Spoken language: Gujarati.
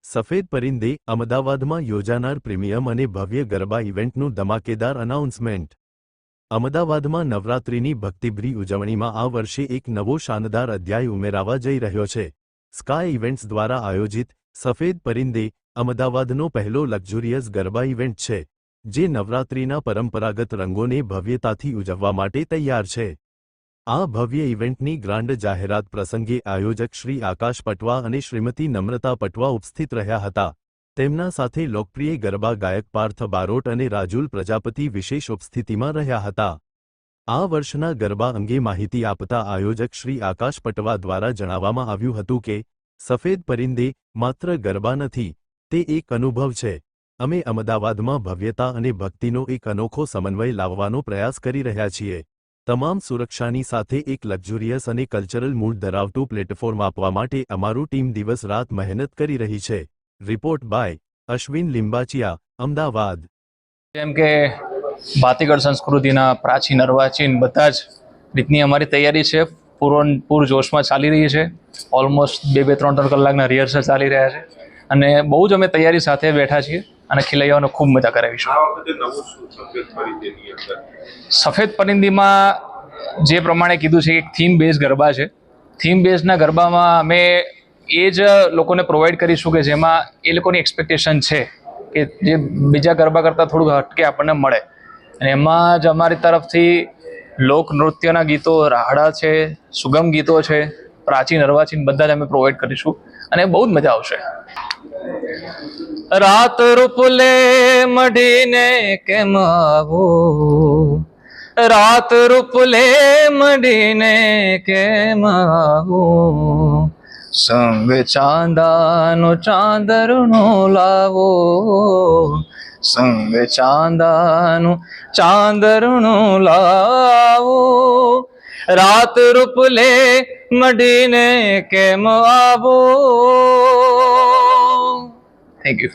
સફેદ પરિંદે અમદાવાદમાં યોજાનાર પ્રીમિયમ અને ભવ્ય ગરબા ઇવેન્ટનું ધમાકેદાર અનાઉન્સમેન્ટ। અમદાવાદમાં નવરાત્રિની ભક્તિભરી ઉજવણીમાં આ વર્ષે એક નવો શાનદાર અધ્યાય ઉમેરાવા જઈ રહ્યો છે। સ્કાય ઇવેન્ટ્સ દ્વારા આયોજિત સફેદ પરિંદે અમદાવાદનો પહેલો લક્ઝુરિયસ ગરબા ઇવેન્ટ છે, જે નવરાત્રિના પરંપરાગત રંગોને ભવ્યતાથી ઉજવવા માટે તૈયાર છે। આ ભવ્ય ઇવેન્ટની ગ્રાન્ડ જાહેરાત પ્રસંગે આયોજક શ્રી આકાશ પટવા અને શ્રીમતી નમ્રતા પટવા ઉપસ્થિત રહ્યા હતા। તેમના સાથે લોકપ્રિય ગરબા ગાયક પાર્થ બારોટ અને રાજુલ પ્રજાપતિ વિશેષ ઉપસ્થિતિમાં રહ્યા હતા। આ વર્ષના ગરબા અંગે માહિતી આપતા આયોજક શ્રી આકાશ પટવા દ્વારા જણાવવામાં આવ્યું હતું કે સફેદ પરિંદે માત્ર ગરબા નથી, તે એક અનુભવ છે। અમે અમદાવાદમાં ભવ્યતા અને ભક્તિનો એક અનોખો સમન્વય લાવવાનો પ્રયાસ કરી રહ્યા છીએ। તમામ સુરક્ષાની સાથે એક લક્ઝુરિયસ અને કલ્ચરલ મૂડ ધરાવતું પ્લેટફોર્મ આપવા માટે અમારું ટીમ દિવસ રાત મહેનત કરી રહી છે। Report by Ashwin Limbachiya, Ahmedabad. જેમ કે ભાતીગળ સંસ્કૃતિના પ્રાચીન અર્વાચીન બધા જ રીતની અમારી તૈયારી છે, પૂર જોશમાં ચાલી રહી છે। ઓલમોસ્ટ 2-3 કલાકના રિહર્સલ ચાલી રહ્યા છે અને બહુ જ અમે તૈયારી સાથે બેઠા છીએ અને ખેલૈયાઓને ખૂબ મજા કરાવીશું। સફેદ પરિંદીમાં જે પ્રમાણે કીધું છે એક થીમ બેઝ ગરબા છે। થીમ બેઝના ગરબામાં અમે એ જ લોકોને પ્રોવાઈડ કરીશું કે જેમાં એ લોકોની એક્સપેક્ટેશન છે કે જે બીજા ગરબા કરતાં થોડું હટકે આપણને મળે, અને એમાં જ અમારી તરફથી લોકનૃત્યના ગીતો, રાહડા છે, સુગમ ગીતો છે, પ્રાચીન અર્વાચીન બધા જ અમે પ્રોવાઈડ કરીશું અને બહુ જ મજા આવશે। રાત રૂપલે મઢીને કેમ આવું, રાત રૂપલે મઢીને કેમ આવું, સંગ ચાંદાનો ચાંદરણો લાવો, સંગ ચાંદાનો ચાંદરણો લાવો, રાત રૂપલે મઢીને કેમ આવો। Thank you.